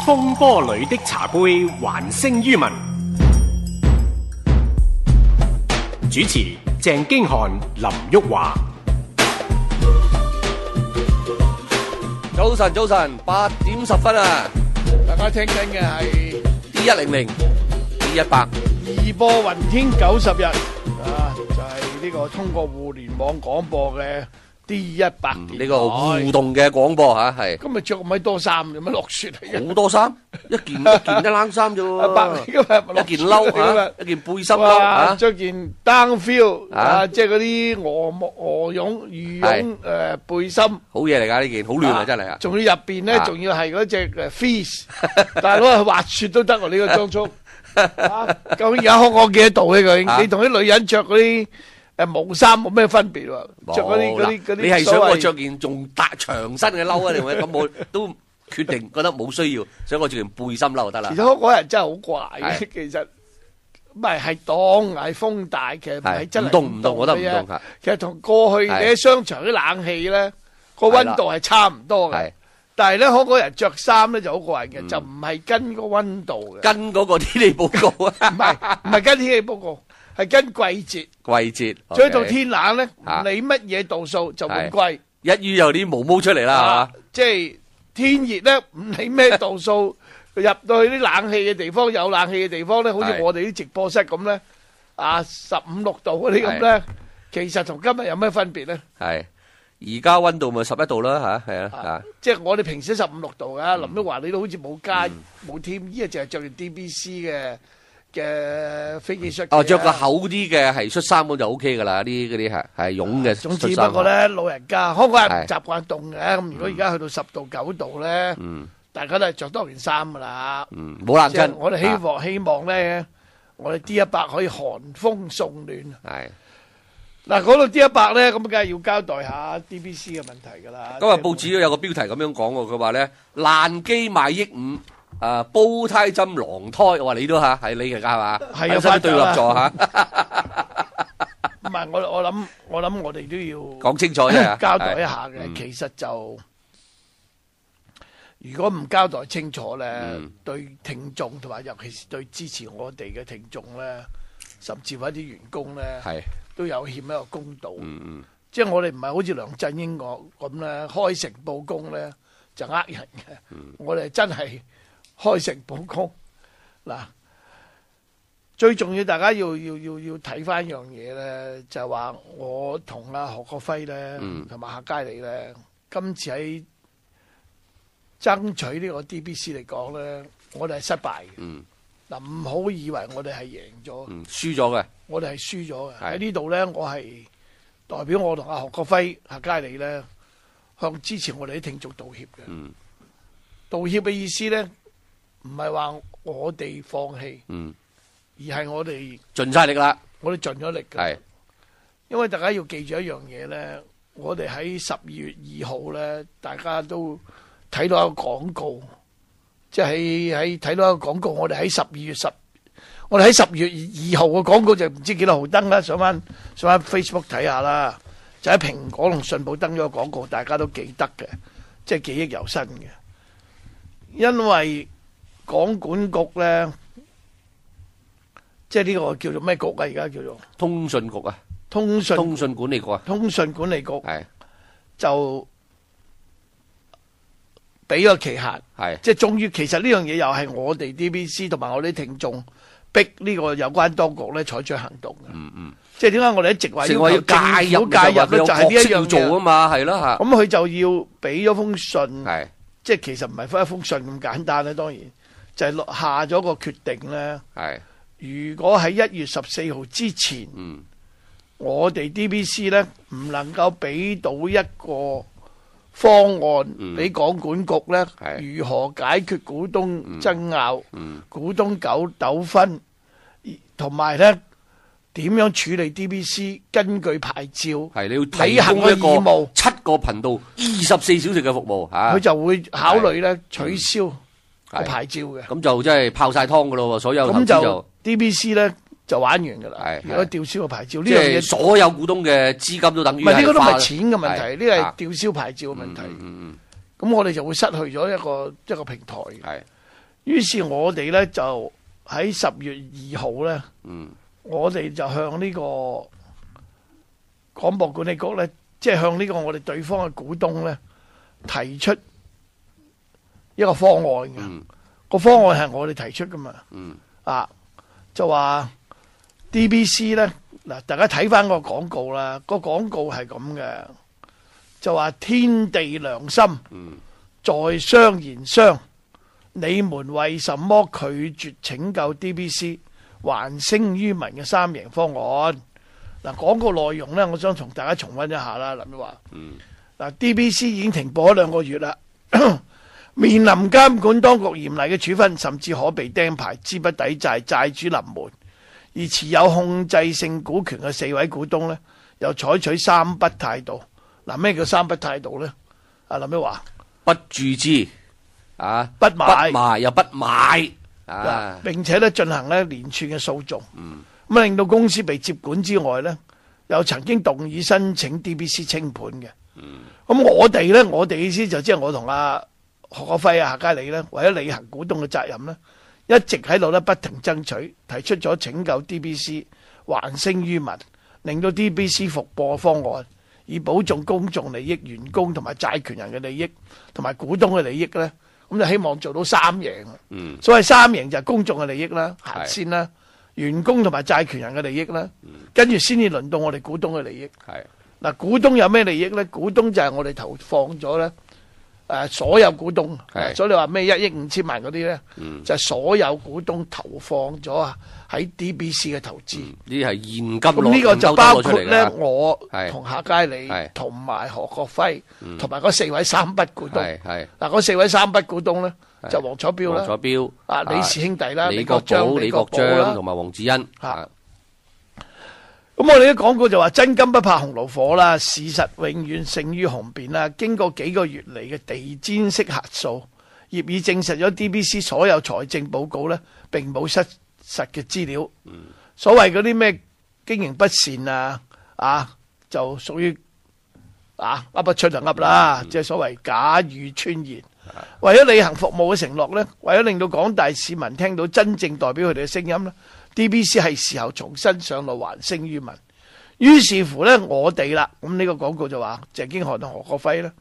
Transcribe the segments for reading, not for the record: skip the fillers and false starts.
風波裏的茶杯還聲於民。主持鄭經翰、林旭華。早晨，早晨，8點10分啊！大家聽緊嘅係 D100、D100 二播雲天90日啊，就係呢個通過互聯網廣播嘅 D100 電台。呢個互動嘅廣播嚇係。今日着咁鬼多衫，有乜落雪嚟嘅？好多衫，一件一冷衫啫喎。白嚟㗎嘛，一件褸嚇，一件背心褸哇！嚇。着件 down feel 啊，即係嗰啲鵝絨、羽絨背心。好嘢嚟㗎呢件，好暖啊真係啊！仲要入邊咧，仲要係嗰隻fleece，大佬去滑雪都得喎呢個裝束。究竟而家香港幾多度咧？究竟你同啲女人着嗰啲毛衫冇咩分別喎？着嗰啲你係想我着件仲大長身嘅褸啊？定係咁我都決定覺得冇需要，想我着件背心褸就得啦。其實香港人真係好怪嘅，其實唔係凍係風大，其實唔係真係唔凍，我覺得唔凍嚇。其實同過去你喺商場啲冷氣咧個溫度係差唔多嘅。但係咧，香港人着衫咧就好過癮嘅，就唔係跟個溫度嘅，跟嗰個天氣報告啊，唔係跟天氣報告，係跟季節。季節，所以到天冷咧，唔理乜嘢度數就換季。一於有啲毛毛出嚟啦，係嘛？即係天熱咧，唔理咩度數，入到去啲冷氣嘅地方，有冷氣嘅地方咧，好似我哋啲直播室咁咧，啊15、6度嗰啲咁咧，其實同今日有咩分別咧？係。而家溫度咪11度啦嚇，係啊，即係我哋平時15、6度噶。林旭華你都好似冇加冇添衣啊，淨係着件 DBC 嘅飛機恤。哦，着個厚啲嘅係恤衫咁就 OK 噶啦，啲嗰啲係絨嘅恤衫。總之不過咧，老人家香港人唔習慣凍嘅，咁如果而家去到10度9度咧，大家都係着多件衫噶啦。冇冷親。我哋希望咧，我哋 D100 可以寒風送暖。係。嗱，講到 D100咧，咁梗係要交代下 DBC 嘅問題㗎啦。今日報紙都有個標題咁樣講喎，佢話咧爛機賣億5，煲胎針狼胎，我話你都嚇，係你嚟㗎係嘛？係啊，翻對立座嚇。唔係，我諗我哋都要講清楚啫，交代一下嘅。其實就如果唔交代清楚咧，對聽眾同埋尤其是對支持我哋嘅聽眾咧，甚至乎一啲員工咧，都有欠一個公道。即係我哋唔係好似梁振英咁咧，開誠佈公咧就呃人嘅。我哋真係開誠佈公。嗱，最重要大家要睇翻一樣嘢咧，就係話我同阿何國輝咧，同埋夏佳理咧，今次喺爭取呢個 DBC 嚟講咧，我哋係失敗嘅。嗱，唔好以為我哋係贏咗，輸咗嘅。我哋係輸咗嘅。喺呢度咧，我係代表我同阿何國輝、夏佳理咧，向支持我哋啲聽眾道歉嘅。道歉嘅意思咧，唔係話我哋放棄，而係我哋盡晒力啦。我哋盡咗力嘅。因為大家要記住一樣嘢咧，我哋喺12月2號咧，大家都睇到一個廣告。即係喺睇到一個廣告，我哋喺10月2號嘅廣告就唔知幾多號登啦，上翻 Facebook 睇下啦。就喺蘋果同信報登咗個廣告，大家都記得嘅，即係記憶猶新嘅。因為廣管局咧，即係呢個叫做咩局啊？而家叫做通訊局啊，通訊管理局啊，通訊管理局就俾個期限，即係終於，其實呢樣嘢又係我哋 DBC 同埋我啲聽眾逼呢個有關當局咧採取行動嘅。即係點解我哋一直話要求政府介入咧？就係呢一樣嘢做啊嘛，係咯嚇。咁佢就要俾咗封信，即係其實唔係一封信咁簡單咧。當然就係下咗個決定咧。如果喺1月14號之前，我哋 DBC 咧唔能夠俾到一個方案俾廣管局咧，如何解決股東爭拗、股東糾紛，同埋咧點樣處理 DBC 根據牌照你要提供一個7個頻道24小時嘅服務嚇，佢就會考慮咧取消個牌照嘅。咁就真係泡晒湯噶咯喎，所有投資就 DBC 咧就玩完噶啦。如果吊銷個牌照呢樣嘢，所有股東嘅資金都等於唔係呢個都唔係錢嘅問題，呢個係吊銷牌照嘅問題。咁我哋就會失去咗一個平台。於是我哋咧就喺10月2號咧，我哋就向呢個廣播管理局咧，即係向呢個我哋對方嘅股東咧提出一個方案嘅。個方案係我哋提出噶嘛。就話 DBC 咧，嗱，大家睇翻個廣告啦，個廣告係咁嘅，就話天地良心，在商言商，你們為什麼拒絕拯救 DBC， 還聲於民嘅三贏方案？嗱，廣告內容咧，我想同大家重溫一下啦。林宇華，嗱，DBC 已經停播咗2個月啦。面臨監管當局嚴厲嘅處分，甚至可被釘牌、資不抵債、債主臨門。而持有控制性股權嘅4位股東呢，又採取3不態度。嗱，咩叫3不態度呢？阿林咩話？不注資不賣又不買並且咧進行咧連串嘅訴訟。咁令到公司被接管之外呢，又曾經動議申請 DBC 清盤嘅。咁我哋呢，我哋意思就即係我同阿何國輝夏佳理咧，為咗履行股東嘅責任咧，一直喺度咧不停爭取，提出咗拯救 DBC、還聲於民，令到 DBC 復播嘅方案，以保障公眾利益、員工同埋債權人嘅利益同埋股東嘅利益咧，咁就希望做到3贏。所謂3贏就係公眾嘅利益啦，行先啦，員工同埋債權人嘅利益啦，跟住先至輪到我哋股東嘅利益。嗱，股東有咩利益咧？股東就係我哋投放咗咧。所有股東，所以你話咩1億5千萬嗰啲咧，就係所有股東投放咗喺 DBC 嘅投資。呢啲係現金咁呢個就包括咧，我同夏佳理同埋何國輝同埋嗰4位3不股東。嗱，嗰4位3不股東咧，就黃楚標啦，李氏兄弟啦，李國寶、李國章同埋黃志恩。咁我哋都講過就話真金不怕紅爐火啦，事實永遠勝於雄辯啦。經過幾個月嚟嘅地氈式核數，業已證實咗 DBC 所有財政報告呢並冇失實嘅資料。所謂嗰啲咩經營不善就屬於噏不出就噏啦，即係所謂假語穿言。為咗履行服務嘅承諾呢，為咗令到廣大市民聽到真正代表佢哋嘅聲音呢，DBC 係時候重新上路，還聲於民。於是乎呢，我哋啦，咁呢個廣告就話鄭經翰同何國輝呢，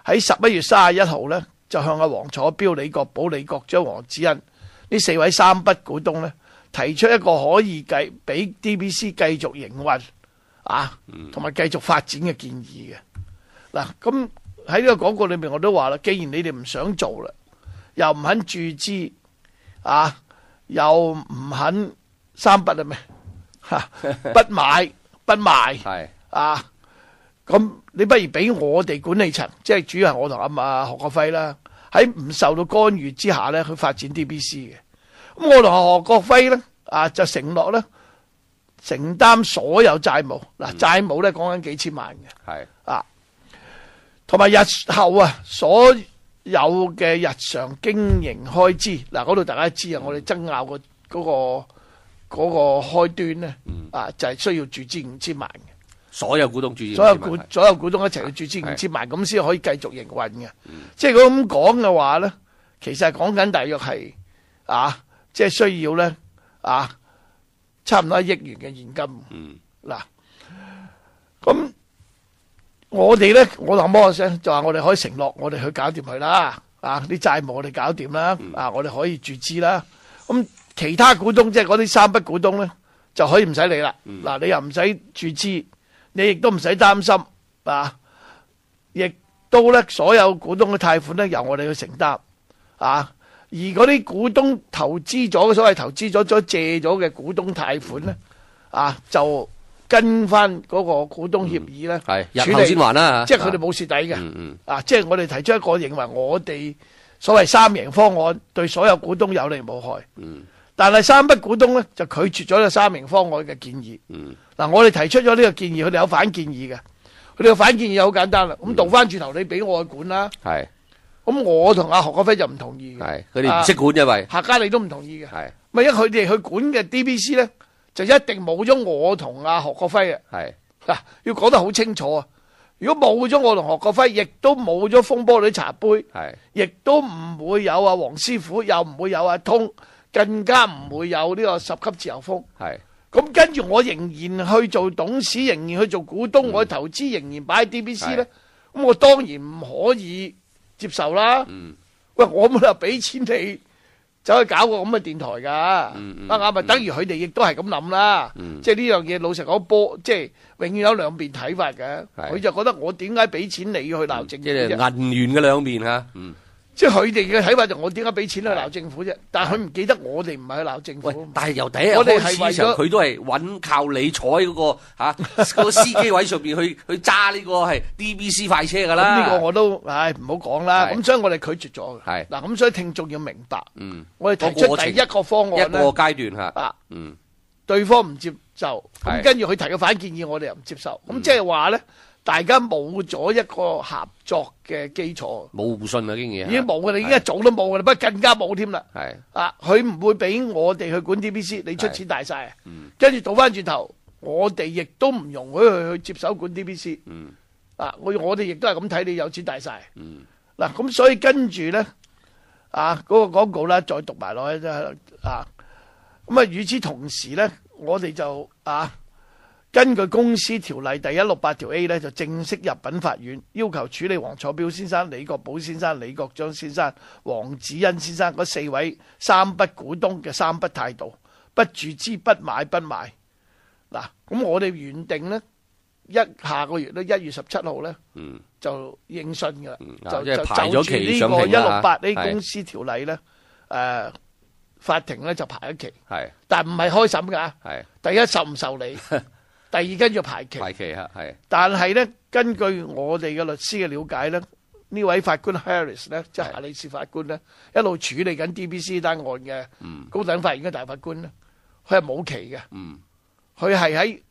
喺11月31號呢，就向阿黃楚標、李國寶、李國章、黃志恩呢4位3不股東呢，提出一個可以俾 DBC 繼續營運同埋繼續發展嘅建議嘅。嗱，咁喺呢個廣告裏面我都話啦，既然你哋唔想做啦，又唔肯注資又唔肯3不咩不買不賣咁你不如俾我哋管理層，即係主要係我同何國輝啦，喺唔受到干預之下咧去發展 DBC 嘅。咁我同何國輝咧就承諾咧承擔所有債務。債務咧講緊幾千萬嘅，同埋日後所有嘅日常經營開支。嗰度大家知我哋爭拗個嗰個開端咧就係需要注資5000萬嘅。所有股東注資，所有股東一齊去注資5000萬，咁先可以繼續營運嘅。即係如果咁講嘅話咧，其實係講緊大約係即係需要咧差唔多1億元嘅現金。咁我哋咧，我同摩聲就話我哋可以承諾，我哋去搞掂佢啦。啲債務我哋搞掂啦。我哋可以注資啦。咁其他股東即係嗰啲3不股東咧，就可以唔使理啦。你又唔使注資，你亦都唔使擔心亦都咧所有股東嘅貸款咧由我哋去承擔。而嗰啲股東投資咗所謂投資咗再借咗嘅股東貸款咧就跟翻嗰個股東協議咧日後先還啦，即係佢哋冇蝕底嘅。即係我哋提出一個認為我哋所謂3贏方案對所有股東有利無害。但係3不股東咧就拒絕咗呢個3贏方案嘅建議。我哋提出咗呢個建議，佢哋有反建議嘅。佢哋嘅反建議好簡單啦。咁倒翻轉頭，你俾我去管啦。咁我同阿何國輝就唔同意嘅。佢哋唔識管，因為夏佳理都唔同意嘅。因為佢哋去管嘅 DBC 咧，就一定冇咗我同阿何國輝啊。要講得好清楚啊！如果冇咗我同何國輝，亦都冇咗風波女茶杯，亦都唔會有阿黃師傅，又唔會有阿通，更加唔會有呢個十級自由風。咁跟住我仍然去做董事，仍然去做股東，我投資仍然擺喺 DBC 咧，咁我當然唔可以接受啦。喂，我冇理由俾錢你走去搞個咁嘅電台㗎，啱咪？等於佢哋亦都係咁諗啦。即係呢樣嘢，老實講，即係永遠有兩邊睇法嘅。佢就覺得我點解俾錢你去鬧政府啫？即係銀元嘅兩面嚇。即係佢哋嘅睇法就我點解俾錢去鬧政府啫？但係佢唔記得我哋唔係去鬧政府。但係由第一日開始嘅時候，佢都係揾靠你坐喺嗰個個司機位上邊去揸呢個係 DBC 快車㗎啦。呢個我都唔好講啦。咁所以我哋拒絕咗。嗱，咁所以聽眾要明白，我哋提出第一個方案咧，一個階段嚇。對方唔接受，咁跟住佢提嘅反建議，我哋又唔接受。咁即係話咧，大家冇咗一個合作嘅基礎，冇互信啊，已經冇嘅，你已經一早都冇嘅啦，不過更加冇添啦。佢唔會俾我哋去管 DBC， 你出錢大晒，跟住倒翻轉頭，我哋亦都唔容許佢去接手管 DBC。我哋亦都係咁睇，你有錢大晒。嗱，咁所以跟住咧，嗰個廣告咧再讀埋落去咁與此同時咧，我哋就根據公司條例第168條 A 咧，就正式入稟法院，要求處理黃楚標先生、李國寶先生、李國章先生、黃子欣先生嗰4位三不股東嘅三不態度：不注資、不買、不賣。嗱，咁我哋原定咧，下個月咧1月17號咧，就應訊㗎啦，就排咗期呢個168 A 公司條例咧，法庭咧就排一期，但唔係開審㗎。第一受唔受理，第二跟住排期。但係咧，根據我哋嘅律師嘅了解咧，呢位法官 Harris 咧，即係夏利士法官咧，一路處理緊 DBC 單案嘅高等法院嘅大法官咧，佢係冇期嘅。佢係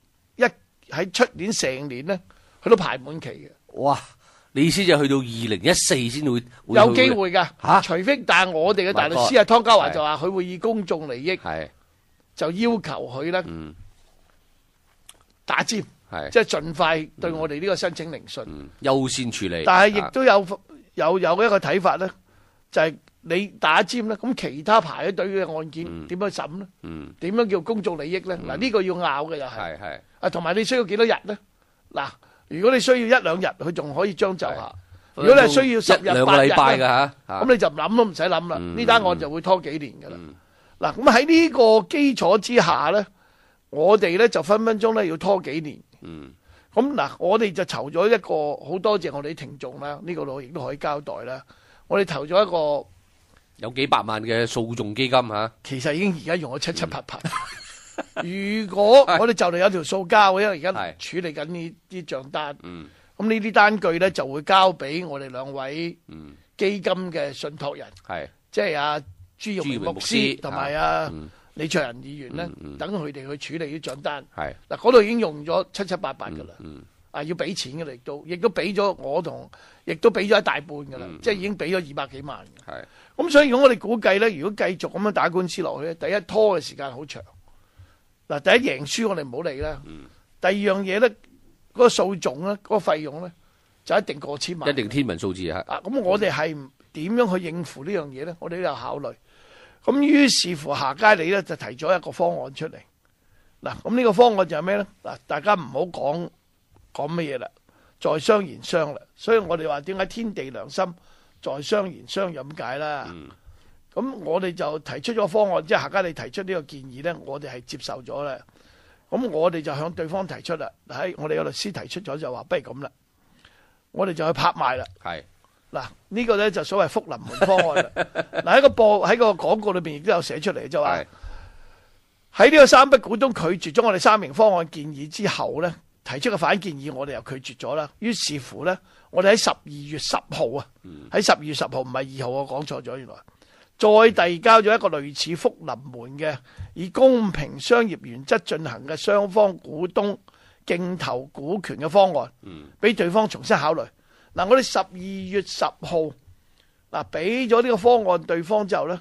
喺出年成年咧，佢都排滿期嘅。哇！你意思就去到2014先會有機會㗎，除非但係我哋嘅大律師湯家驊就話佢會以公眾利益就要求佢咧打尖，即係盡快對我哋呢個申請聆訊優先處理。但係亦都有一個睇法咧，就係你打尖咧，咁其他排咗隊嘅案件點樣審咧？點樣叫公眾利益咧？嗱，呢個要拗嘅又係同埋你需要幾多日咧？嗱。如果你需要1-2日，佢仲可以將就下；如果你係需要10日、8日，2個禮拜嘅咁你就諗都唔使諗啦。呢單案就會拖幾年㗎啦。嗱，咁喺呢個基礎之下咧，我哋咧就分分鐘咧要拖幾年。咁嗱，我哋就籌咗一個好多謝我哋啲聽眾啦，呢個我亦都可以交代啦。我哋投咗一個有幾百萬嘅訴訟基金嚇，其實已經而家用咗七七八八。如果我哋就嚟有條數交，因為而家處理緊呢啲賬單，咁呢啲單據咧就會交俾我哋2位基金嘅信託人，即係阿朱耀明牧師同埋阿李卓人議員咧，等佢哋去處理啲賬單。嗱，嗰度已經用咗七七八八噶啦，要俾錢嘅啦，亦都俾咗我亦都俾咗一大半噶啦，即係已經俾咗200幾萬。咁所以如果我哋估計咧，如果繼續咁樣打官司落去咧，第一拖嘅時間好長。嗱，第一贏輸我哋唔好理啦。第二樣嘢咧，嗰個訴訟咧，嗰個費用咧，就一定過千萬，一定天文數字咁我哋係點樣去應付呢樣嘢咧？我哋都有考慮。咁於是乎夏佳理咧就提咗一個方案出嚟。嗱，咁呢個方案就係咩咧？嗱，大家唔好講乜嘢啦，在商言商啦。所以我哋話點解天地良心，在商言商咁解啦。咁我哋就提出咗方案，即係夏佳理提出呢個建議咧，我哋係接受咗啦。咁我哋就向對方提出啦，我哋嘅律師提出咗就話，不如咁啦，我哋就去拍賣啦。嗱，呢個咧就所謂福臨門方案啦。嗱，喺個廣告裏邊亦都有寫出嚟，就話喺呢個三不股東拒絕咗我哋3名方案建議之後咧，提出嘅反建議我哋又拒絕咗啦。於是乎咧，我哋喺12月10號啊，喺12月10號唔係2號，我講錯咗，原來再遞交咗一個類似福臨門嘅以公平商業原則進行嘅雙方股東競投股權嘅方案，俾對方重新考慮。嗱，我哋12月10號嗱俾咗呢個方案對方之後咧，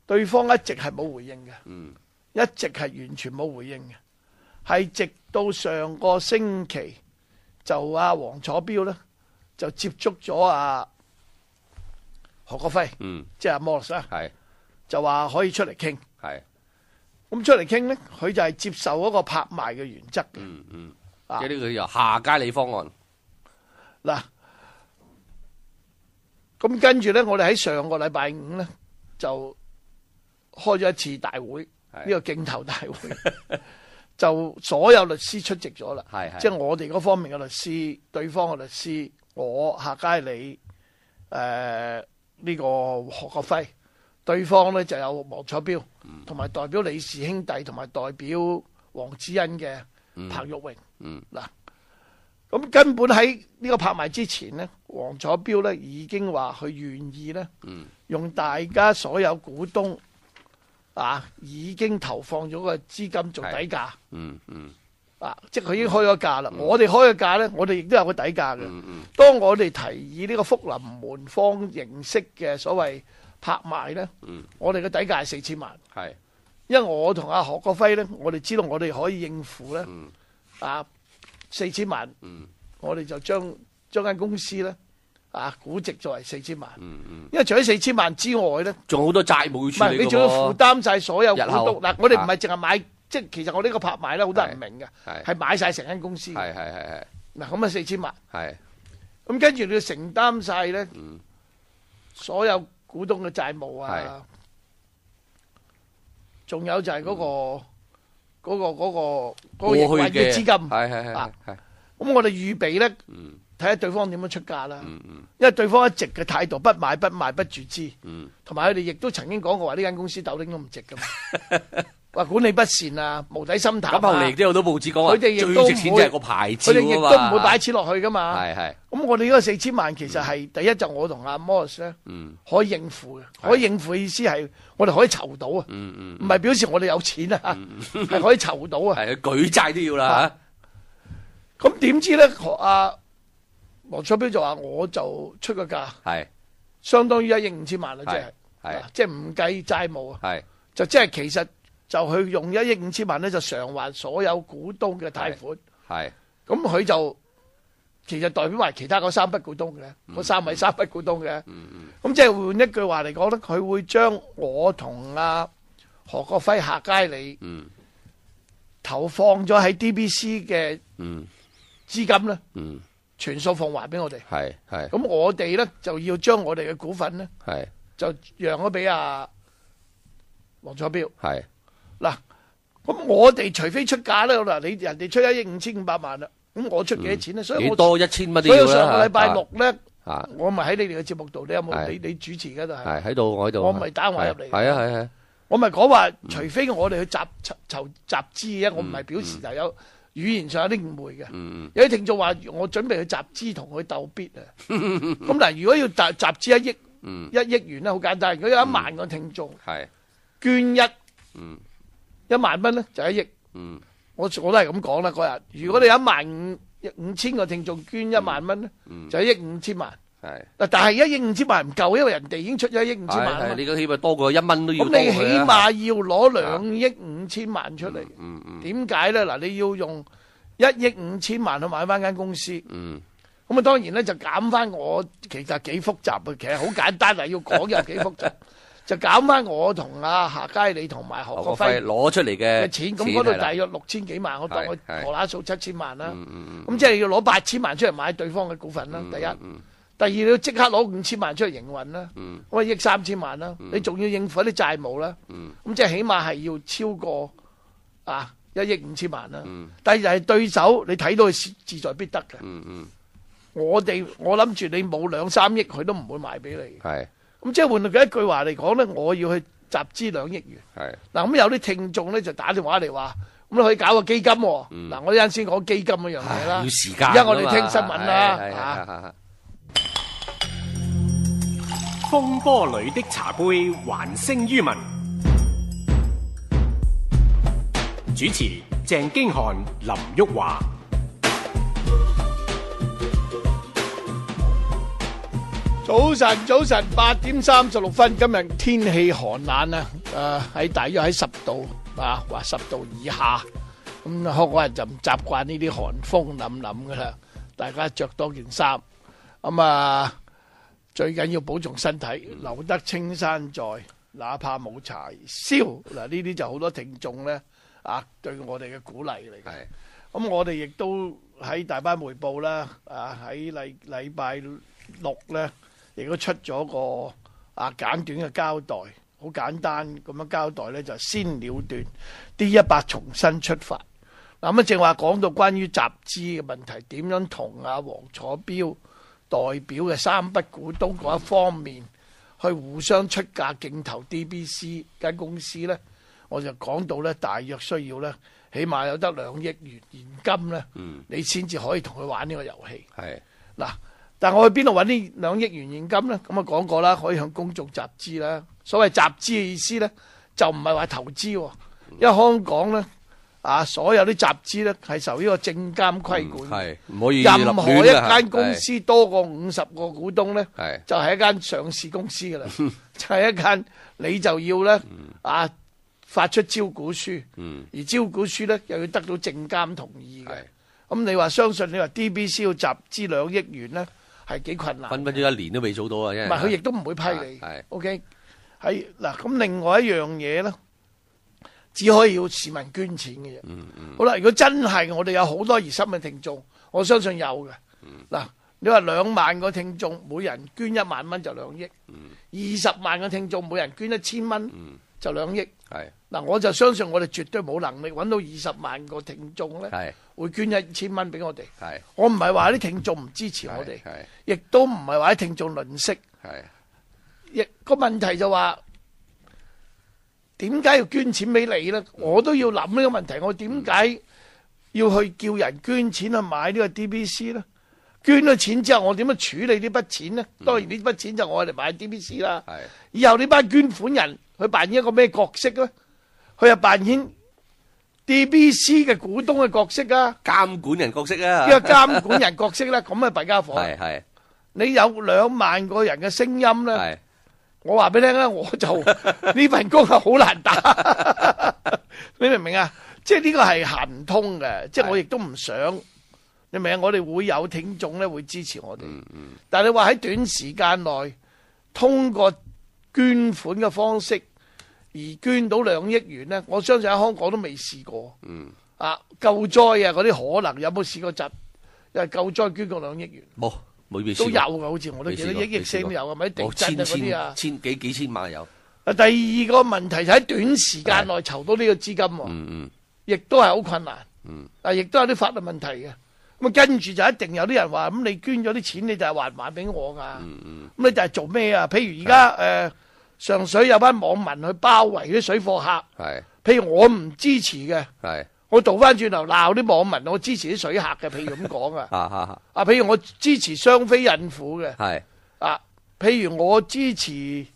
對方一直係冇回應嘅，一直係完全冇回應嘅，係直到上個星期就阿黃楚標咧就接觸咗阿何國輝，即係阿 Morris 啊，就話可以出嚟傾。咁出嚟傾咧，佢就係接受嗰個拍賣嘅原則嘅。即係呢個由下街里方案。嗱，咁跟住咧，我哋喺上個禮拜五咧就開咗一次大會，呢個競投大會，就所有律師出席咗啦。即係我哋嗰方面嘅律師，對方嘅律師，我夏佳理，呢個何國輝，對方咧就有黃楚標，同埋代表李氏兄弟，同埋代表黃子欣嘅彭玉榮。嗱，咁根本喺呢個拍賣之前呢，黃楚標咧已經話佢願意咧，用大家所有股東已經投放咗個資金做底價。即係佢已經開咗價啦。我哋開嘅價咧，我哋亦都有個底價嘅。當我哋提議呢個福臨門方形式嘅所謂拍賣咧，我哋嘅底價係4000萬。因為我同阿何國輝咧，我哋知道我哋可以應付咧，4000萬，我哋就將間公司咧估值作為4000萬。因為除咗4000萬之外咧，仲好多債務要處理嘅喎。你仲要負擔晒所有股東。嗱，我哋唔係淨係買，即係其實我呢個拍賣咧，好多人唔明嘅，係買晒成間公司。嗱，咁4000萬。咁跟住你要承擔晒咧，所有股東嘅債務啊，仲有就係嗰個營運嘅資金。咁我哋預備咧，睇下對方點樣出價啦。因為對方一直嘅態度不買不賣不注資，同埋佢哋亦都曾經講過話呢間公司豆丁都唔值噶嘛，話管理不善啊，無底深潭。咁後嚟亦都有好多報紙講話，最值錢就係個牌照啊嘛。佢哋亦都唔會擺錢落去噶嘛。咁我哋呢個4000萬其實係第一就我同阿 Morris 咧可以應付嘅，可以應付嘅意思係我哋可以籌到啊，唔係表示我哋有錢啊，係可以籌到啊。舉債都要啦。咁點知咧？阿黃楚標就話我就出個價，相當於1億5千萬啦，即係唔計債務啊，就即係其實就去用1億5千萬咧，就償還所有股東嘅貸款。咁佢就其實代表埋其他嗰3筆股東嘅，嗰3位3筆股東嘅。咁即係換一句話嚟講咧，佢會將我同阿何國輝、夏佳理投放咗喺 DBC 嘅資金咧，全數奉還俾我哋。咁我哋咧就要將我哋嘅股份咧，就讓咗俾阿黃楚標。嗱，咁我哋除非出價咧，嗱你人哋出1億5500萬啦，咁我出幾多錢咧？所以我多1000蚊都要啦。所以上個禮拜六咧，我咪喺你哋嘅節目度，你有冇你主持嘅度係？喺度，我喺度。我咪打電話入嚟。係。我咪講話，除非我哋去集資嘅，我唔係表示就有語言上有啲誤會嘅。有啲聽眾話我準備去集資同佢鬥 bid 啊。咁嗱，如果要集資1億元咧，好簡單。如果有1萬個聽眾捐1萬蚊咧，就1億。我都係咁講啦嗰日。如果你有15000個聽眾捐1萬蚊咧，就1億5千萬。但係1億5千萬唔夠，因為人哋已經出咗1億5千萬。你個起碼多過1蚊都要。咁你起碼要攞2億5千萬出嚟。點解咧？嗱，你要用1億5千萬去買翻間公司。咁啊，當然咧就減翻我，其實幾複雜啊。其實好簡單啊，要講又幾複雜。就減翻我同阿夏佳理同埋何國輝攞出嚟嘅錢，咁嗰度大約6000幾萬，我當佢荷乸數7000萬啦。咁即係要攞8000萬出嚟買對方嘅股份啦。第一，第二你要即刻攞5000萬出嚟營運啦。咁1億3千萬啦，你仲要應付一啲債務啦。咁即係起碼係要超過1億5千萬啦。第二就係對手，你睇到佢志在必得嘅。我諗住你冇2-3億，佢都唔會賣俾你。咁即係換佢一句話嚟講咧，我要去集資2億元。嗱，咁有啲聽眾咧就打電話嚟話，咁你可以搞個基金。嗱，我一陣先講基金嗰樣嘢啦。要時間。而家我哋聽新聞啦。風波裏的茶杯還聲於民。主持鄭經翰、林旭華。早晨，8點36分，今日天氣寒冷啊！喺大約喺10度話10度以下，咁香港人就唔習慣呢啲寒風凛凛噶啦。大家着多件衫。咁啊，最緊要保重身體，留得青山在，哪怕冇柴燒。嗱，呢啲就好多聽眾咧對我哋嘅鼓勵嚟嘅。咁我哋亦都喺大班匯報啦，喺禮拜六咧，亦都出咗個簡短嘅交代，好簡單咁樣交代咧，就先了斷 D100 重新出發。嗱，咁正話講到關於集資嘅問題，點樣同黃楚標代表嘅三筆股東嗰一方面去互相出價競投 DBC 間公司咧，我就講到咧，大約需要咧，起碼有得2億元現金咧，你先至可以同佢玩呢個遊戲。嗱，但我去邊度揾呢2億元現金咧？咁啊講過啦，可以向公眾集資啦。所謂集資嘅意思咧，就唔係話投資，因為香港咧所有啲集資咧係受呢個證監規管，唔可以任何一間公司多過50個股東咧，就係一間上市公司噶啦，就係一間你就要咧發出招股書，而招股書咧又要得到證監同意嘅。咁你話相信你話 DBC 要集資2億元咧，係幾困難？分分鐘1年都未做到啊！唔係佢亦都唔會批你。OK， 係嗱，咁另外一樣嘢咧，只可以要市民捐錢嘅啫。好啦，如果真係我哋有好多熱心嘅聽眾，我相信有嘅。嗱，你話2萬個聽眾，每人捐1萬蚊就2億；20萬個聽眾，每人捐1000蚊就2億。嗱，我就相信我哋絕對冇能力揾到20萬個聽眾咧，會捐1000蚊俾我哋。我唔係話啲聽眾唔支持我哋，亦都唔係話啲聽眾吝嗇。亦個問題就話，點解要捐錢俾你咧？我都要諗呢個問題。我點解要去叫人捐錢去買呢個 DBC 咧？捐咗錢之後，我點樣處理呢筆錢咧？當然呢筆錢就我哋買 DBC 啦。以後呢班捐款人佢扮演一個咩角色咧？佢又扮演 DBC 嘅股東嘅角色啊，監管人角色啊，呢個監管人角色咧，咁啊弊家伙。你有2萬個人嘅聲音咧，我話俾你聽咧，我就呢份工係好難打，你明唔明啊？即係呢個係行唔通嘅，即係我亦都唔想，你明唔明啊？我哋會有聽眾咧會支持我哋，但係你話喺短時間內通過捐款嘅方式而捐到2億元咧，我相信喺香港都未試過。救災嗰啲可能有冇試過救災捐過2億元？冇未試過。都有㗎，好似我都記得億聲都有㗎，咪地震嗰啲啊，幾千萬有。第二個問題就喺短時間內籌到呢個資金，亦都係好困難。亦都有啲法律問題嘅。咁跟住就一定有啲人話：咁你捐咗啲錢，你就係還俾我㗎。咁你就係做咩啊？譬如而家上水有班網民去包圍啲水貨客，譬如我唔支持嘅，我倒翻轉頭鬧啲網民，我支持啲水客嘅。譬如咁講啊，譬如我支持雙非孕婦嘅，譬如我支持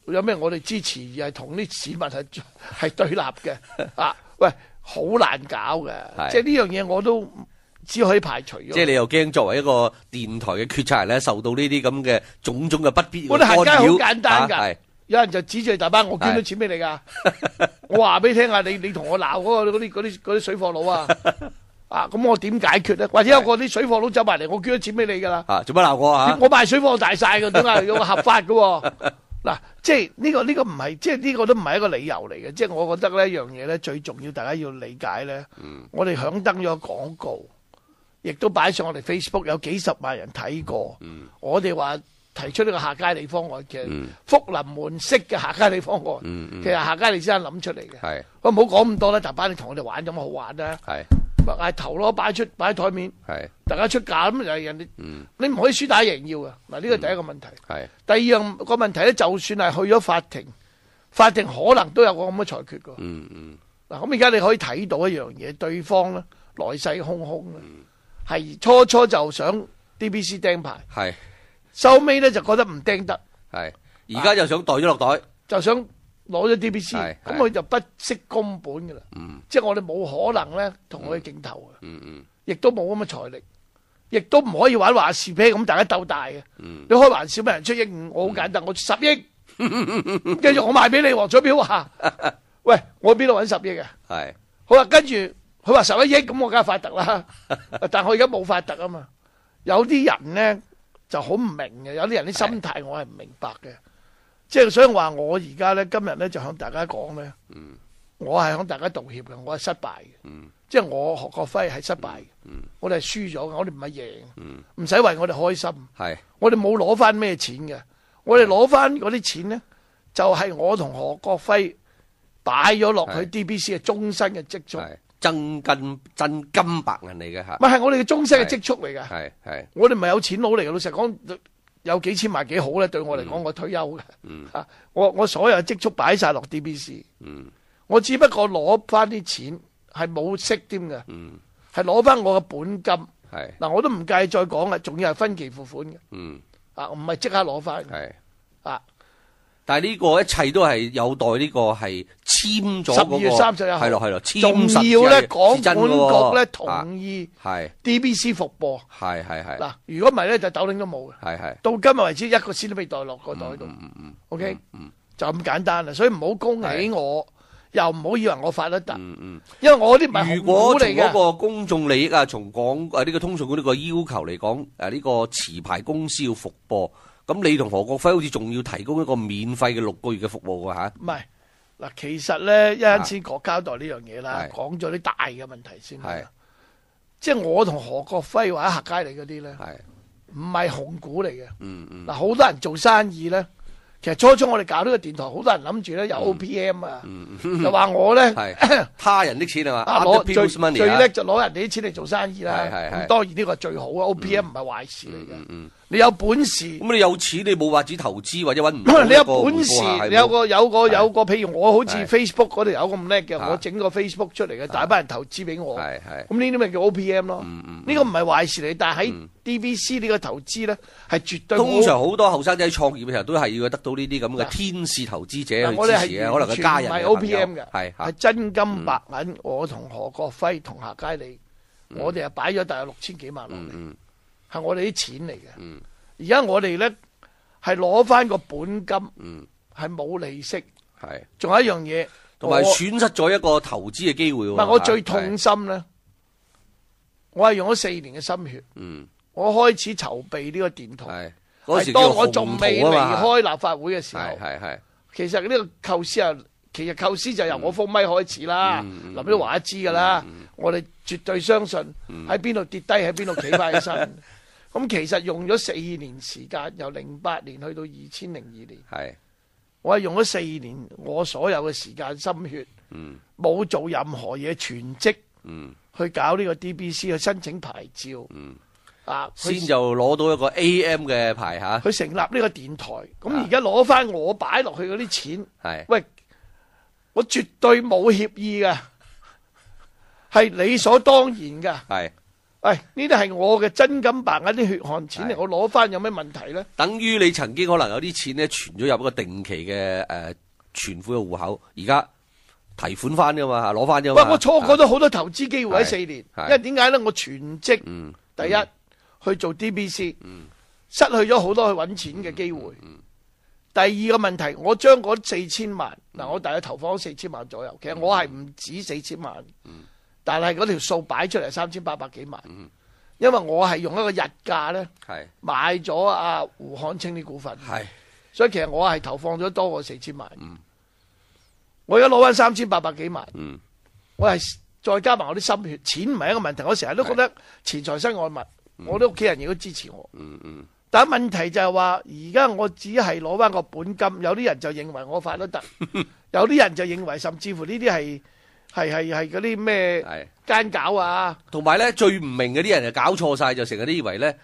有咩我哋支持而係同啲市民係對立嘅喂，好難搞嘅，即係呢樣嘢我都只可以排除。即係你又驚作為一個電台嘅決策人咧，受到呢啲咁嘅種種嘅不必要嘅干擾。我哋行街好簡單㗎，有人就指住大班，我捐咗錢俾你㗎。我話俾你聽啊，你同我鬧嗰啲水貨佬啊，咁我點解決咧？或者有個啲水貨佬走埋嚟，我捐咗錢俾你㗎啦。做乜鬧我啊？我賣水貨大晒㗎，點解有個合法㗎？嗱，即係呢個唔係，即係呢個都唔係一個理由嚟嘅。即係我覺得呢一樣嘢咧，最重要大家要理解咧。我哋響登咗廣告，亦都擺上我哋 Facebook， 有幾十萬人睇過。我哋話提出呢個下街里方案嘅福臨門式嘅下街里方案，其實下街里先生諗出嚟嘅。我唔好講咁多啦，大班你同我哋玩咁好玩啦。嗌頭咯，擺喺台面，大家出價咁就係人哋，你唔可以輸打贏要嘅。嗱，呢個第一個問題。第二樣個問題咧，就算係去咗法庭，法庭可能都有個咁嘅裁決㗎。嗱，咁而家你可以睇到一樣嘢，對方咧來勢洶洶咧，係初就想 DBC 釘牌，收尾咧就覺得唔釘得，而家就想袋咗落袋，就想攞咗 DBC，咁佢就不惜工本㗎啦。即係我哋冇可能咧同佢競投嘅，亦都冇咁嘅財力，亦都唔可以玩話事啤咁大家鬥大嘅。你開玩笑咩人出億5，我好簡單，我10億，跟住我賣俾你黃楚標話，喂，我邊度揾10億啊？好啦，跟住佢話11億，咁我梗係發達啦。但我而家冇發達啊嘛。有啲人咧就好唔明嘅，有啲人啲心態我係唔明白嘅。即係所以話我而家咧今日咧就向大家講咧，我係向大家道歉嘅，我係失敗嘅。即係我何國輝係失敗嘅，我哋係輸咗嘅，我哋唔係贏，唔使為我哋開心。我哋冇攞翻咩錢嘅，我哋攞翻嗰啲錢咧，就係我同何國輝擺咗落去 DBC 嘅終身嘅積蓄，真金白銀嚟嘅嚇。唔係我哋嘅終身嘅積蓄嚟㗎。我哋唔係有錢佬嚟嘅，老實講有幾千萬幾好咧。對我嚟講，我退休嘅嚇，我所有嘅積蓄擺晒落 DBC，我只不過攞翻啲錢。係冇息添嘅，係攞翻我嘅本金。嗱，我都唔介意再講啦，仲要係分期付款嘅。唔係即刻攞翻。但係呢個一切都係有待呢個係簽咗嗰個。12月31號。係咯，簽實。仲要咧，港管局咧同意。DBC 復播。嗱，如果唔係咧，就豆領都冇嘅。到今日為止，一個先都未袋落個袋度。OK，就咁簡單啦。所以唔好恭喜我。又唔好以為我發得達，因為我啲唔係紅股嚟嘅。如果從嗰個公眾利益啊，從講呢個通訊局呢個要求嚟講，呢個持牌公司要復播，咁你同何國輝好似仲要提供一個免費嘅6個月嘅服務㗎嚇？唔係嗱，其實咧一陣先交代呢樣嘢啦，講咗啲大嘅問題先。即係我同何國輝或者客佳利嗰啲咧，唔係紅股嚟嘅。嗱，好多人做生意咧。其實初我哋搞呢個電台，好多人諗住咧有 OPM 啊，就話我咧他人的錢係嘛，最叻就攞人哋啲錢嚟做生意啦。咁當然呢個係最好啊，OPM 唔係壞事嚟嘅。你有本事，咁你有錢你冇話只投資或者搵唔到。你有本事，你有個，譬如我好似 Facebook 嗰度有咁叻嘅，我整個 Facebook 出嚟嘅，大班人投資俾我。咁呢啲咪叫 OPM 咯？呢個唔係壞事嚟，但係喺 DBC 呢個投資咧係絕對。通常好多後生仔創業嘅時候都係要得到呢啲咁嘅天使投資者去支持嘅，可能佢家人嘅朋友。唔係 OPM 嘅，係真金白銀。我同何國輝同夏佳利，我哋係擺咗大約6000幾萬落嚟。係我哋啲錢嚟嘅，而家我哋咧係攞翻個本金，係冇利息，仲有一樣嘢，同埋損失咗一個投資嘅機會。唔係我最痛心咧，我係用咗4年嘅心血，我開始籌備呢個電台，係當我仲未離開立法會嘅時候，其實呢個構思啊，其實構思就由我封咪開始啦，林曉華都知噶啦，我哋絕對相信喺邊度跌低喺邊度企翻起身。咁其實用咗4年時間，由08年去到2002年，我係用咗4年我所有嘅時間心血，冇做任何嘢，全職去搞呢個 DBC 去申請牌照，先就攞到一個 AM 嘅牌嚇，去成立呢個電台。咁而家攞翻我擺落去嗰啲錢，喂，我絕對冇協議㗎，係理所當然㗎。喂，呢啲係我嘅真金白銀啲血汗錢嚟，我攞翻有咩問題咧？等於你曾經可能有啲錢咧存咗入一個定期嘅存款嘅戶口，而家提款翻噶嘛，攞翻啫嘛。喂，我錯過咗好多投資機會喺4年，因為點解咧？我全職第一去做 DBC，失去咗好多去揾錢嘅機會。第二個問題，我將嗰4000萬嗱，我大約投放咗4000萬左右，其實我係唔止4000萬。但係嗰條數擺出嚟3800幾萬，因為我係用一個日價咧買咗阿胡漢清啲股份，所以其實我係投放咗多過4000萬。我而家攞翻3800幾萬，我係再加埋我啲心血，錢唔係一個問題。我成日都覺得錢財身外物，我啲屋企人亦都支持我。但係問題就係話，而家我只係攞翻個本金，有啲人就認為我發得得，有啲人就認為甚至乎呢啲係嗰啲咩奸狡啊，同埋咧最唔明嗰啲人就搞錯晒，就成日都以為咧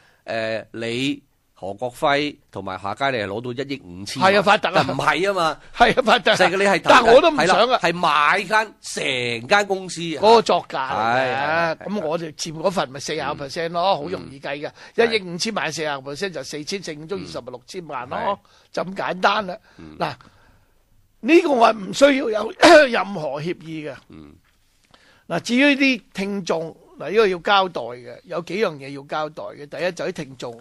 你何國輝同埋夏佳利係攞到1億5千萬，係啊發達啊，唔係啊嘛，係啊發達，實你係，但係我都唔想啊，係買間成間公司嗰個作價嚟嘅，咁我哋佔嗰份咪40% 咯，好容易計嘅，1億5千萬40% 就4420中20咪6000萬咯，就咁簡單啦。嗱。呢個我係唔需要有任何協議嘅。嗱，至於啲聽眾，嗱呢個要交代嘅，有幾樣嘢要交代嘅。第一就啲聽眾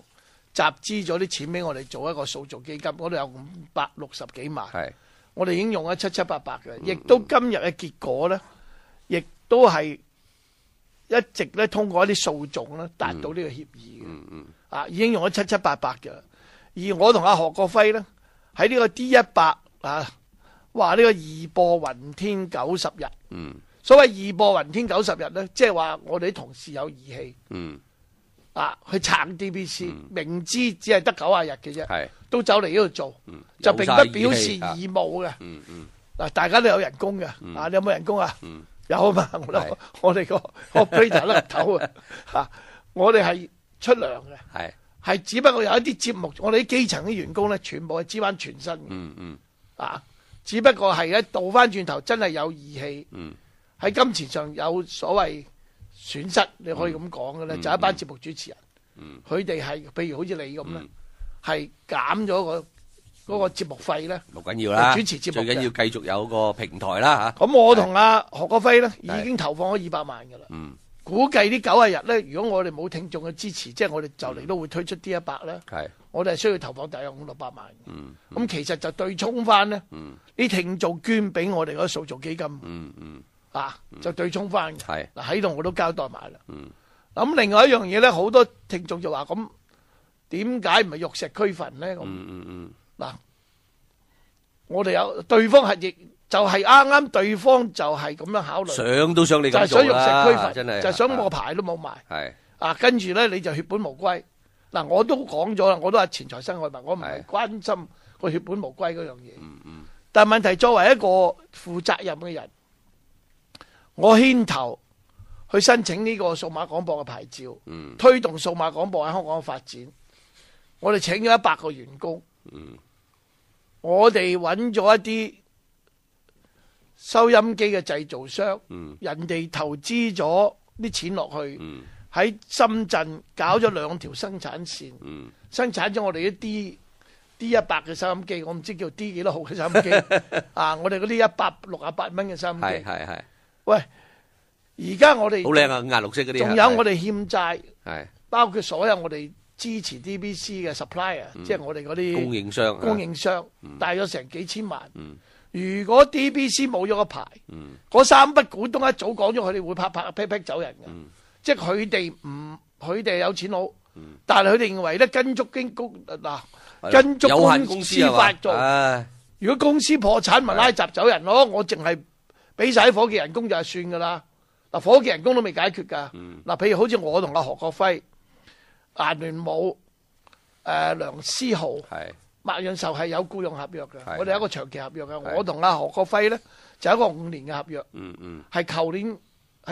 集資咗啲錢俾我哋做一個數字基金，我哋有560幾萬，我哋已經用咗七七八八嘅，亦都今日嘅結果咧，亦都係一直咧通過一啲訴訟咧達到呢個協議嘅，已經用咗七七八八嘅。而我同阿何國輝咧喺呢個 D100話呢個義播雲天90日，所謂義播雲天90日咧，即係話我哋啲同事有義氣，去撐 DBC，明知只係得90日嘅啫，都走嚟呢度做，就並不表示義務嘅。嗱，大家都有人工嘅，你有冇人工啊？有啊嘛，我哋個 operator 甩頭啊，我哋係出糧嘅，係只不過有一啲節目，我哋啲基層啲員工咧，全部係支翻全身嘅，只不過係咧倒翻轉頭，真係有義氣，喺金錢上有所謂損失，你可以咁講嘅咧，就一班節目主持人，佢哋係譬如好似你咁咧，係減咗嗰個節目費咧，冇緊要啦，主持節目最緊要繼續有個平台啦嚇。咁我同阿何國輝咧已經投放咗200萬㗎啦。估計呢90日咧，如果我哋冇聽眾嘅支持，即係我哋就嚟都會推出 D100咧，我哋係需要投放大約500-600萬。咁其實就對沖翻呢啲聽眾捐俾我哋嗰個訴訟基金，就對沖翻嘅。嗱喺度我都交代埋啦。咁另外一樣嘢咧，好多聽眾就話咁點解唔係玉石俱焚咧？嗱，我哋有對方係亦就係啱對方就係咁樣考慮，想都想你咁做啦，就係想玉石俱焚，真係就係想我牌都冇埋，跟住咧你就血本無歸。嗱，我都講咗啦，我都係錢財身外物，我唔係關心個血本無歸嗰樣嘢。但係問題作為一個負責任嘅人，我牽頭去申請呢個數碼廣播嘅牌照，推動數碼廣播喺香港嘅發展。我哋請咗100個員工。我哋揾咗一啲收音機嘅製造商，人哋投資咗啲錢落去，喺深圳搞咗2條生產線，生產咗我哋啲 D100 嘅收音機，我唔知叫 D 幾多號嘅收音機，我哋嗰啲168蚊嘅收音機，喂，而家我哋好靚啊，壓綠色嗰啲，仲有我哋欠債，包括所有我哋支持 DBC 嘅 supplier，即係我哋嗰啲供應商，帶咗成幾千萬。如果 DBC 冇咗個牌，嗰3筆股東一早講咗，佢哋會拍劈劈走人嘅。即係佢哋有錢佬，但係佢哋認為咧跟足公司法做。如果公司破產，咪拉閘走人咯。我淨係俾晒伙計人工就係算噶啦。嗱，伙計人工都未解決噶。嗱，譬如好似我同阿何國輝。顏聯武、梁思豪、麥潤壽係有僱傭合約嘅，我哋有一個長期合約嘅。我同阿何國輝咧就有一個5年嘅合約，係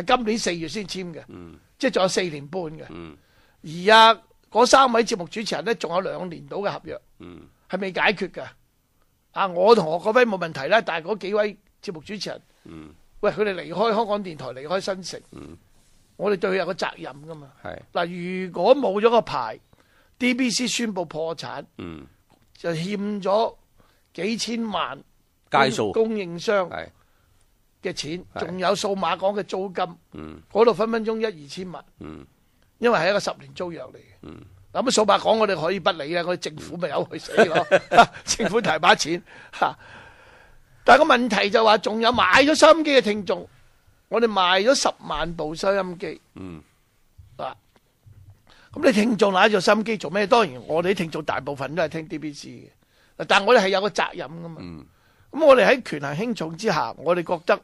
今年4月先簽嘅，即係仲有4年半嘅。而嗰3位節目主持人咧仲有2年到嘅合約，係未解決嘅。我同何國輝冇問題啦，但係嗰幾位節目主持人，喂，佢哋離開香港電台，離開新城。我哋對佢有個責任噶嘛？嗱，如果冇咗個牌 ，DBC 宣布破產，就欠咗幾千萬供應商嘅錢，仲有數碼港嘅租金，嗰度分分鐘1-2千萬，因為係一個10年租約嚟嘅。咁數碼港我哋可以不理啦，我哋政府咪由佢死咯，政府大把錢嚇。但係個問題就話，仲有買咗收音機嘅聽眾。我哋賣咗10萬部收音機，咁你聽眾買咗收音機做咩？當然我哋啲聽眾大部分都係聽 DBC 嘅，但係我哋係有個責任噶嘛。咁我哋喺權衡輕重之下，我哋覺得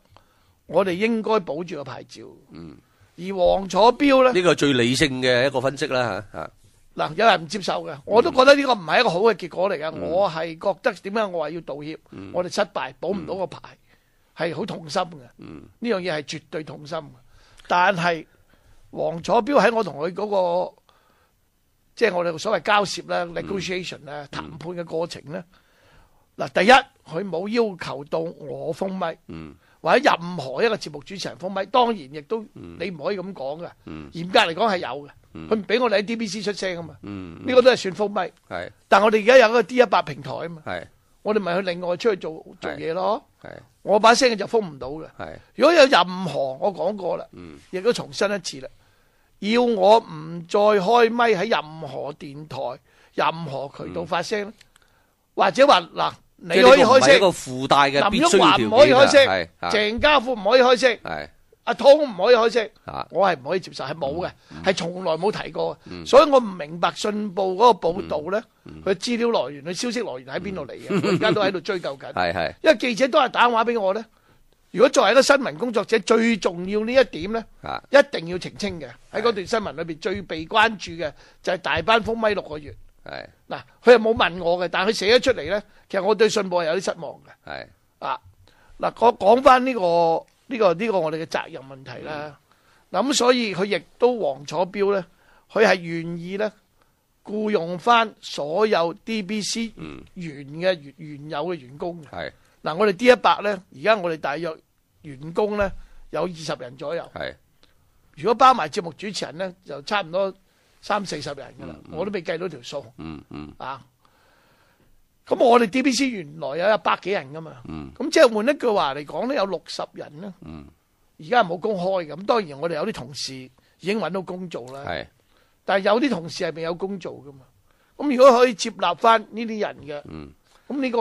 我哋應該保住個牌照。而黃楚標咧，呢個係最理性嘅一個分析啦嚇。嗱，有人唔接受嘅，我都覺得呢個唔係一個好嘅結果嚟嘅。我係覺得點解我話要道歉？我哋失敗，保唔到個牌。係好痛心嘅，呢樣嘢係絕對痛心嘅。但係黃楚標喺我同佢嗰個，即係我哋所謂交涉咧、negotiation 咧、談判嘅過程咧。嗱，第一佢冇要求到我封咪，或者任何一個節目主持人封咪。當然亦都你唔可以咁講嘅。嚴格嚟講係有嘅，佢唔俾我哋喺 DBC 出聲啊嘛。呢個都係算封咪。但係我哋而家有一個 D100 平台啊嘛。我哋咪去另外出去做嘢咯。我把聲就封唔到嘅。如果有任何，我講過啦，亦都重申一次啦，要我唔再開咪喺任何電台、任何渠道發聲，或者話嗱，你可以開聲，一個附帶嘅必須條件，林旭華唔可以開聲，鄭家富唔可以開聲，阿湯唔可以開聲，我係唔可以接受，係冇嘅，係從來冇提過嘅。所以我唔明白信報嗰個報導咧，佢資料來源、佢消息來源喺邊度嚟嘅？我而家都喺度追究緊。因為記者都係打電話俾我咧。如果作為一個新聞工作者，最重要呢一點咧，一定要澄清嘅。喺嗰段新聞裏邊最被關注嘅就係大班封咪6個月。嗱，佢又冇問我嘅，但係佢寫咗出嚟咧，其實我對信報係有啲失望嘅。嗱，我講翻呢個我哋嘅責任問題啦。咁所以佢亦都黃楚標咧，佢係願意咧僱用翻所有 DBC 原有嘅員工嘅。嗱，我哋 D100咧，而家我哋大約員工咧有20人左右。如果包埋節目主持人咧，就差唔多30-40人噶啦。我都未計到條數。咁我哋 DBC 原來有100幾人噶嘛。咁即係換一句話嚟講咧，有60人咧。而家係冇公開嘅。咁當然我哋有啲同事已經揾到工做啦。但係有啲同事係未有工做噶嘛。咁如果可以接納翻呢啲人嘅，咁呢個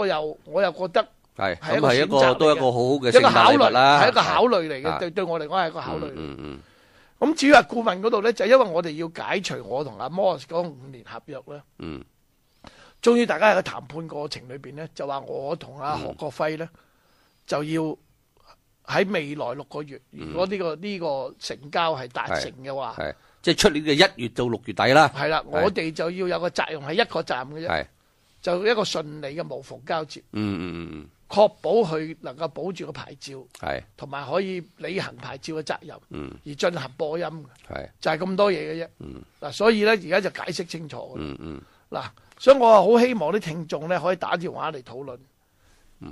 我又覺得係一個選擇嚟嘅，都係一個好好嘅聖誕禮物啦。係一個考慮嚟嘅，對我嚟講係一個考慮嚟。咁至於話顧問嗰度咧，就因為我哋要解除我同阿 Morris 嗰5年合約咧。終於大家喺個談判過程裏邊咧，就話我同阿何國輝咧就要喺未來6個月，如果呢個成交係達成嘅話，即係出年嘅1月到6月底啦。係啦，我哋就要有個責任係一個責任嘅啫，就一個順利嘅無縫交接。確保佢能夠保住個牌照，同埋可以履行牌照嘅責任，而進行播音嘅，就係咁多嘢嘅啫。嗱，所以咧而家就解釋清楚。嗱，所以我好希望啲聽眾咧可以打電話嚟討論。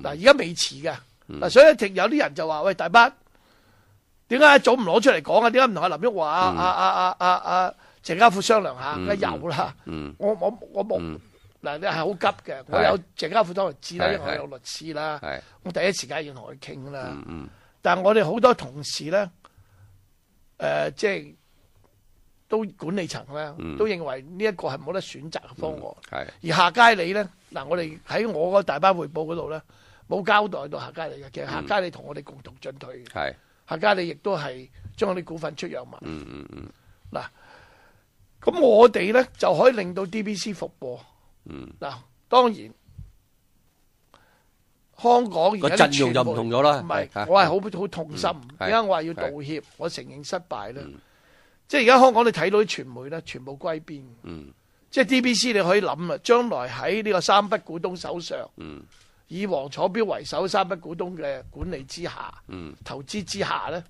嗱，而家未遲嘅。嗱，所以有啲人就話：喂，大班，點解一早唔攞出嚟講啊？點解唔同阿林旭華、阿鄭家富商量下？梗係有啦。我冇。嗱，你係好急嘅，我有鄭家富當然知啦，因為我有律師啦，我第一時間要同佢傾啦。但係我哋好多同事咧，即係都管理層咧，都認為呢一個係冇得選擇嘅方案。而夏佳理咧，嗱，我哋喺我個大班匯報嗰度咧，冇交代到夏佳理嘅。其實夏佳理同我哋共同進退嘅。夏佳理亦都係將我啲股份出讓埋。嗱，咁我哋咧就可以令到 DBC 復播。嗱，當然香港而家陣容就唔同咗啦。唔係，我係好痛心。點解我話要道歉？我承認失敗咧。即係而家香港你睇到啲傳媒咧，全部歸邊。即係 DBC 你可以諗啦，將來喺呢個3筆股東手上，以黃楚標為首3筆股東嘅管理之下，投資之下咧，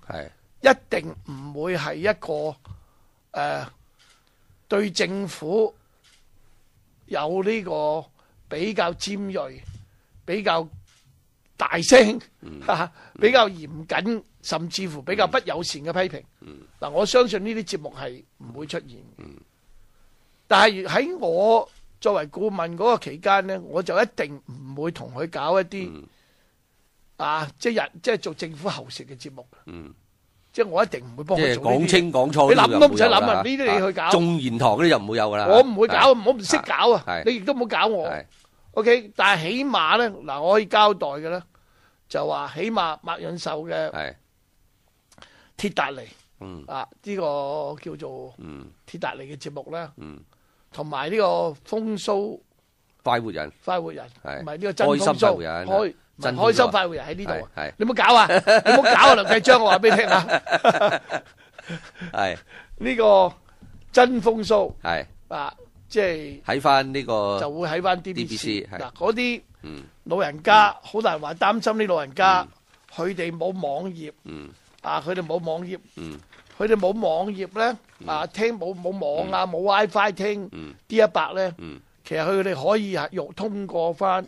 一定唔會係一個對政府有呢個比較尖鋭、比較大聲、比較嚴謹，甚至乎比較不友善嘅批評。嗱，我相信呢啲節目係唔會出現。但係喺我作為顧問嗰個期間呢，我就一定唔會同佢搞一啲即係做政府喉舌嘅節目。即係我一定唔會幫佢做呢啲。即係講清講楚，你諗都唔使諗啊！呢啲你去搞。眾言堂嗰啲就唔會有噶啦。我唔會搞，我唔識搞啊！你亦都唔好搞我。OK， 但係起碼咧，嗱，我可以交代嘅咧，就話起碼麥潤壽嘅鐵達尼，呢個叫做鐵達尼嘅節目咧，同埋呢個風騷快活人，唔係呢個真風騷開心快活人喺呢度，你唔好搞啊！你唔好搞啊！梁繼章，我話俾你聽啊！係呢個真風騷即係喺翻呢個就會喺翻 DBC 嗱，嗰啲老人家好難話擔心啲老人家，佢哋冇網頁，佢哋冇網頁，佢哋冇網頁咧，聽冇網啊，冇 WiFi 聽 D100咧，其實佢哋可以用通過翻。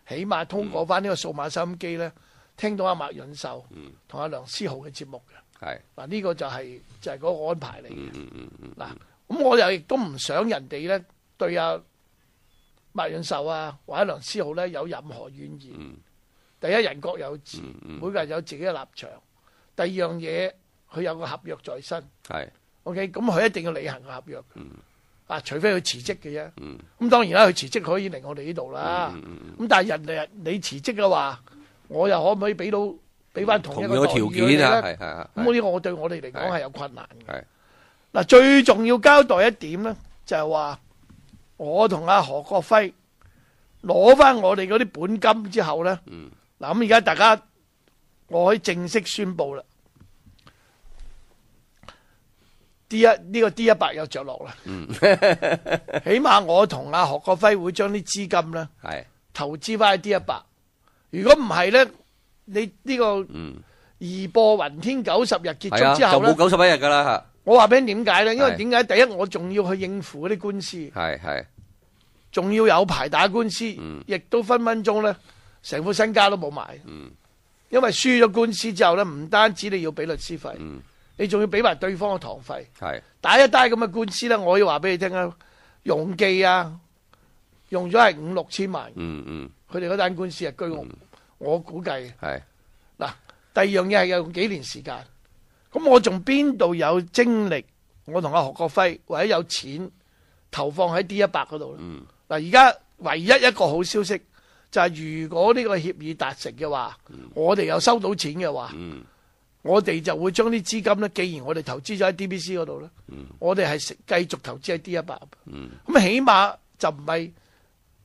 起碼通過翻呢個數碼收音機咧，聽到阿麥潤壽同阿梁思豪嘅節目嘅。嗱，呢個就係嗰個安排嚟嘅。嗱，咁我又亦都唔想人哋咧對阿麥潤壽或者梁思豪咧有任何怨言。第一，人各有志，每個人有自己嘅立場。第二樣嘢，佢有個合約在身。OK， 咁佢一定要履行個合約。除非佢辭職嘅啫，咁當然啦，佢辭職可以嚟我哋呢度啦。咁但係人哋你辭職嘅話，我又可唔可以俾到俾翻同一個條件啊，係咁呢個我對我哋嚟講係有困難嘅。係嗱，最重要交代一點咧，就係話我同阿何國輝攞翻我哋嗰啲本金之後咧，嗱咁而家大家我可以正式宣佈啦。呢個 D100 有着落啦，起碼我同阿何國輝會將啲資金咧投資翻喺 D100。如果唔係咧，你呢個義播雲天90日結束之後咧，就冇91日噶啦。我話俾你點解咧？因為點解？第一，我仲要去應付嗰啲官司，仲要有排打官司，亦都分分鐘咧，成副身家都冇埋。因為輸咗官司之後咧，唔單止你要俾律師費。你仲要俾埋對方嘅堂費，打一單咁嘅官司咧，我要話俾你聽啊，容記啊，用咗係5、6千萬，佢哋嗰單官司係居屋，我估計。嗱，第二樣嘢係用幾年時間，咁我仲邊度有精力？我同阿何國輝或者有錢投放喺 D100嗰度咧？嗱，而家唯一一個好消息就係，如果呢個協議達成嘅話，我哋又收到錢嘅話。我哋就會將啲資金咧，既然我哋投資咗喺 DBC 嗰度咧，我哋係繼續投資喺 D100。咁起碼就唔係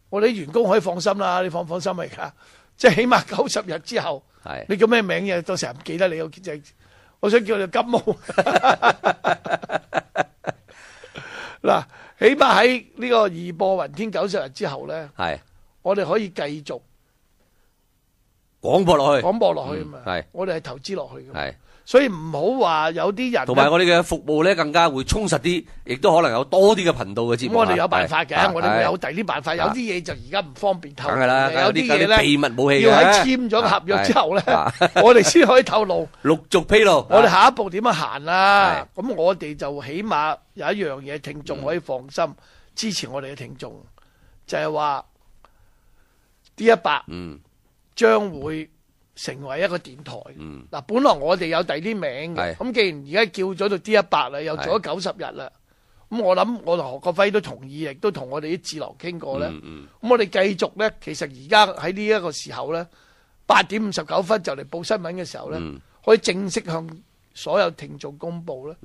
我哋啲員工可以放心啦，你放心咪㗎。即係起碼90日之後，你叫咩名嘅？到時唔記得你，我想叫你金毛。嗱，起碼喺呢個義播雲天90日之後咧，我哋可以繼續廣播落去啊嘛，我哋係投資落去嘅，所以唔好話有啲人，同埋我哋嘅服務咧更加會充實啲，亦都可能有多啲嘅頻道嘅節目。我哋有辦法嘅，我哋會有第啲辦法，有啲嘢就而家唔方便透露，梗係啦，有啲嘢咧秘密武器要喺簽咗合約之後咧，我哋先可以透露，陸續披露。我哋下一步點樣行啦？咁我哋就起碼有一樣嘢，聽眾可以放心支持我哋嘅聽眾，就係話 D100。將會成為一個電台。嗱，本來我哋有第啲名嘅，咁既然而家叫咗到 D100啦，又做咗90日啦，咁我諗我同何國輝都同意，亦都同我哋啲智囊傾過咧。咁我哋繼續咧，其實而家喺呢一個時候咧，8點59分就嚟報新聞嘅時候咧，可以正式向所有聽眾公佈咧。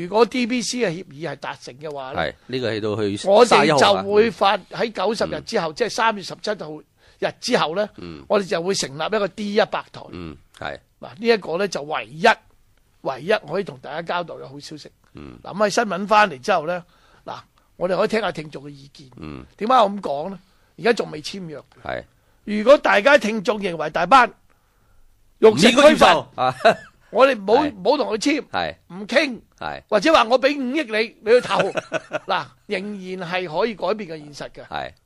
如果 DBC 嘅協議係達成嘅話咧，呢個去到去我哋就會發喺90日之後，即係3月17號日之後咧，我哋就會成立一個 D100 台。嗱，呢一個咧就唯一可以同大家交代嘅好消息。嗱，咁喺新聞翻嚟之後咧，嗱，我哋可以聽下聽眾嘅意見。點解我咁講咧？而家仲未簽約。如果大家聽眾認為大班玉石俱焚，我哋唔好同佢簽，唔傾，或者話我俾5億你去投，嗱，仍然係可以改變嘅現實嘅。